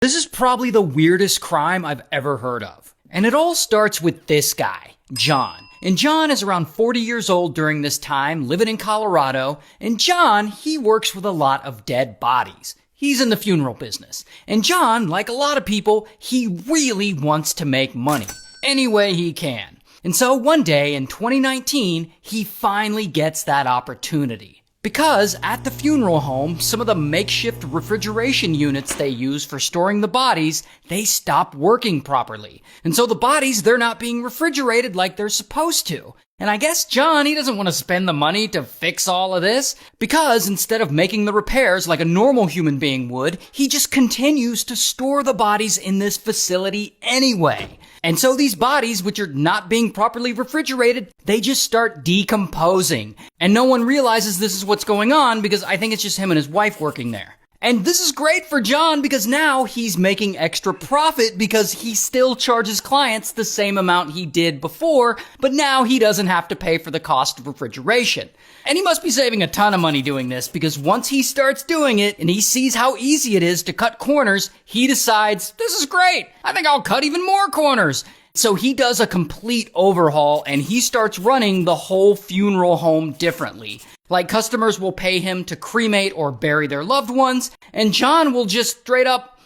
This is probably the weirdest crime I've ever heard of. And it all starts with this guy, Jon. And Jon is around 40 years old during this time, living in Colorado. And Jon, he works with a lot of dead bodies. He's in the funeral business. And Jon, like a lot of people, he really wants to make money any way he can. And so one day in 2019, he finally gets that opportunity. Because at the funeral home, some of the makeshift refrigeration units they use for storing the bodies, they stopped working properly. And so the bodies, they're not being refrigerated like they're supposed to. And I guess Jon, he doesn't want to spend the money to fix all of this, because instead of making the repairs like a normal human being would, he just continues to store the bodies in this facility anyway. And so these bodies, which are not being properly refrigerated, they just start decomposing. And no one realizes this is what's going on because I think it's just him and his wife working there. And this is great for Jon because now he's making extra profit because he still charges clients the same amount he did before, but now he doesn't have to pay for the cost of refrigeration. And he must be saving a ton of money doing this because once he starts doing it and he sees how easy it is to cut corners, he decides, this is great. I think I'll cut even more corners. So he does a complete overhaul and he starts running the whole funeral home differently. Like customers will pay him to cremate or bury their loved ones, and Jon will just straight up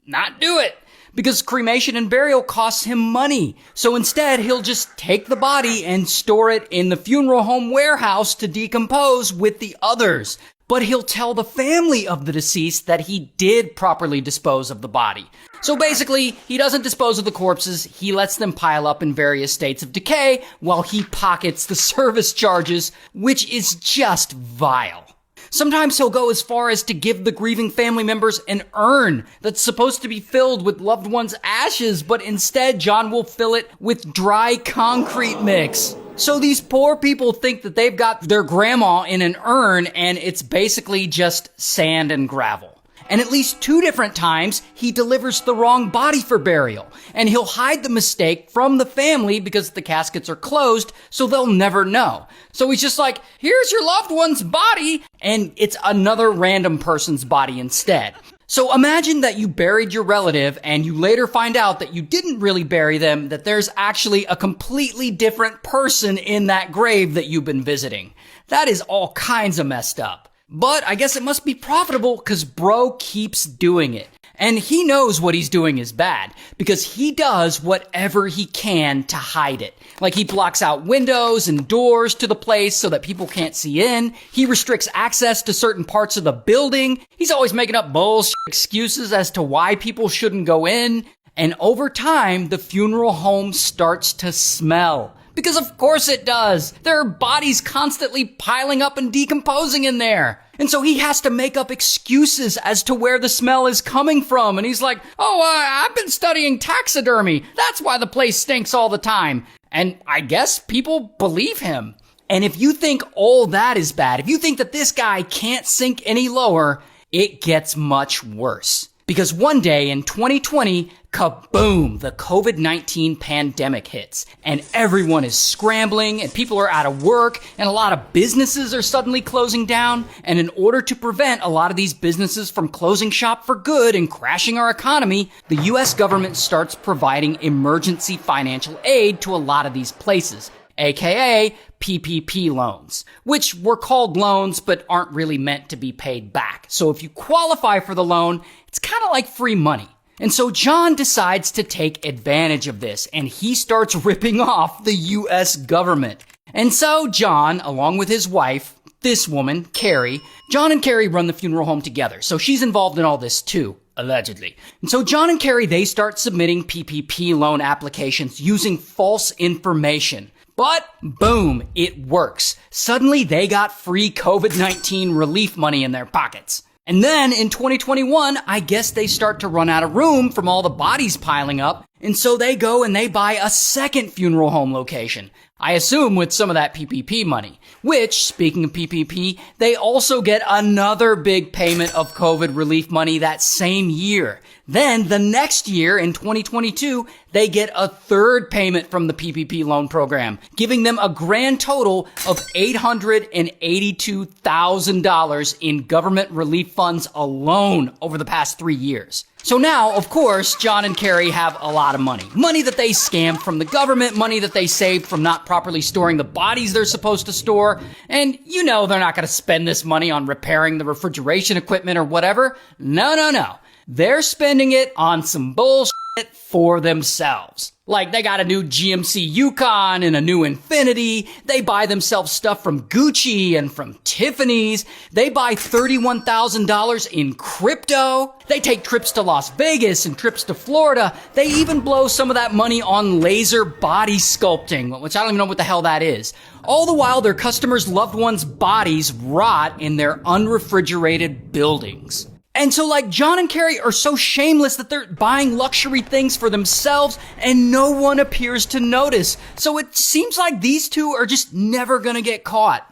not do it because cremation and burial costs him money. So instead, he'll just take the body and store it in the funeral home warehouse to decompose with the others. But he'll tell the family of the deceased that he did properly dispose of the body. So basically, he doesn't dispose of the corpses, he lets them pile up in various states of decay while he pockets the service charges, which is just vile. Sometimes he'll go as far as to give the grieving family members an urn that's supposed to be filled with loved ones' ashes, but instead Jon will fill it with dry concrete mix. So these poor people think that they've got their grandma in an urn and it's basically just sand and gravel. And at least 2 different times, he delivers the wrong body for burial. And he'll hide the mistake from the family because the caskets are closed, so they'll never know. So he's just like, here's your loved one's body, and it's another random person's body instead. So imagine that you buried your relative and you later find out that you didn't really bury them, that there's actually a completely different person in that grave that you've been visiting. That is all kinds of messed up. But I guess it must be profitable because bro keeps doing it. And he knows what he's doing is bad because he does whatever he can to hide it. Like he blocks out windows and doors to the place so that people can't see in. He restricts access to certain parts of the building. He's always making up bullshit excuses as to why people shouldn't go in. And over time, the funeral home starts to smell. Because of course it does. There are bodies constantly piling up and decomposing in there. And so he has to make up excuses as to where the smell is coming from. And he's like, I've been studying taxidermy. That's why the place stinks all the time. And I guess people believe him. And if you think all that is bad, if you think that this guy can't sink any lower, it gets much worse. Because one day in 2020, kaboom, the COVID-19 pandemic hits. And everyone is scrambling and people are out of work and a lot of businesses are suddenly closing down. And in order to prevent a lot of these businesses from closing shop for good and crashing our economy, the US government starts providing emergency financial aid to a lot of these places, aka PPP loans, which were called loans but aren't really meant to be paid back. So if you qualify for the loan, it's kind of like free money. And so Jon decides to take advantage of this and he starts ripping off the US government. And so Jon, along with his wife, this woman, Carrie, Jon and Carrie run the funeral home together. So she's involved in all this too, allegedly. And so Jon and Carrie, they start submitting PPP loan applications using false information. But boom, it works. Suddenly they got free COVID-19 relief money in their pockets. And then in 2021, I guess they start to run out of room from all the bodies piling up. And so they go and they buy a second funeral home location. I assume with some of that PPP money, which, speaking of PPP, they also get another big payment of COVID relief money that same year. Then the next year in 2022, they get a third payment from the PPP loan program, giving them a grand total of $882,000 in government relief funds alone over the past 3 years. So now, of course, Jon and Carrie have a lot of money. Money that they scammed from the government, money that they saved from not properly storing the bodies they're supposed to store. And you know they're not going to spend this money on repairing the refrigeration equipment or whatever. No. They're spending it on some bullshit for themselves. Like they got a new GMC Yukon and a new Infiniti. They buy themselves stuff from Gucci and from Tiffany's. They buy $31,000 in crypto. They take trips to Las Vegas and trips to Florida. They even blow some of that money on laser body sculpting, which I don't even know what the hell that is. All the while their customers' loved ones' bodies rot in their unrefrigerated buildings. And so like Jon and Carrie are so shameless that they're buying luxury things for themselves and no one appears to notice. So it seems like these two are just never gonna get caught.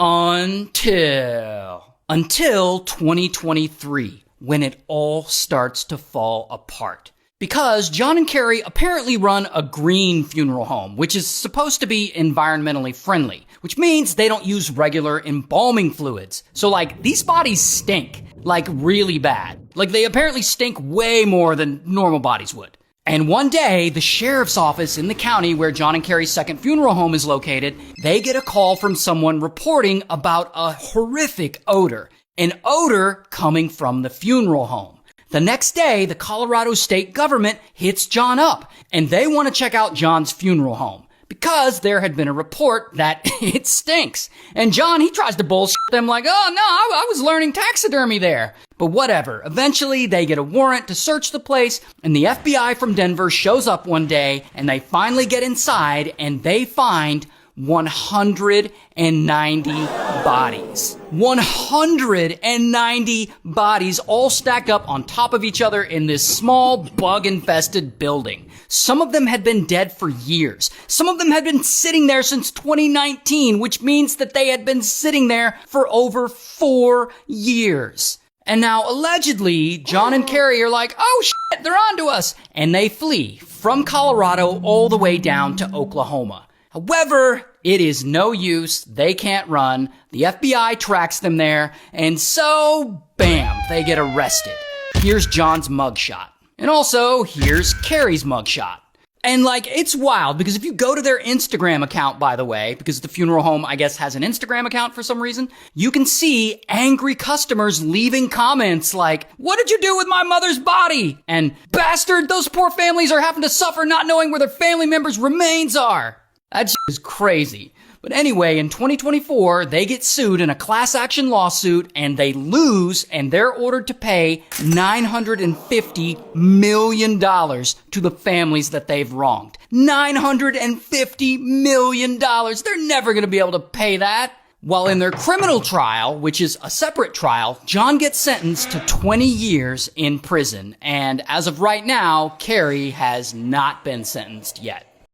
Until 2023, when it all starts to fall apart. Because Jon and Carrie apparently run a green funeral home, which is supposed to be environmentally friendly, which means they don't use regular embalming fluids. So like these bodies stink, like really bad. Like they apparently stink way more than normal bodies would. And one day, the sheriff's office in the county where Jon and Carrie's second funeral home is located, they get a call from someone reporting about a horrific odor. An odor coming from the funeral home. The next day, the Colorado state government hits Jon up, and they want to check out Jon's funeral home because there had been a report that it stinks. And Jon, he tries to bullshit them like, oh no, I was learning taxidermy there. But whatever. Eventually, they get a warrant to search the place, and the FBI from Denver shows up one day, and they finally get inside, and they find 190 bodies. 190 bodies all stacked up on top of each other in this small bug-infested building. Some of them had been dead for years. Some of them had been sitting there since 2019, which means that they had been sitting there for over 4 years. And now, allegedly, Jon and Carrie are like, oh shit, they're onto us. And they flee from Colorado all the way down to Oklahoma. However, it is no use. They can't run. The FBI tracks them there. And so, bam, they get arrested. Here's Jon's mugshot. And also, here's Carrie's mugshot. And like, it's wild because if you go to their Instagram account, by the way, because the funeral home, I guess, has an Instagram account for some reason, you can see angry customers leaving comments like, what did you do with my mother's body? And bastard, those poor families are having to suffer not knowing where their family members' remains are. That shit is crazy. But anyway, in 2024, they get sued in a class action lawsuit and they lose and they're ordered to pay $950 million to the families that they've wronged. $950 million. They're never going to be able to pay that. While in their criminal trial, which is a separate trial, Jon gets sentenced to 20 years in prison. And as of right now, Carrie has not been sentenced yet.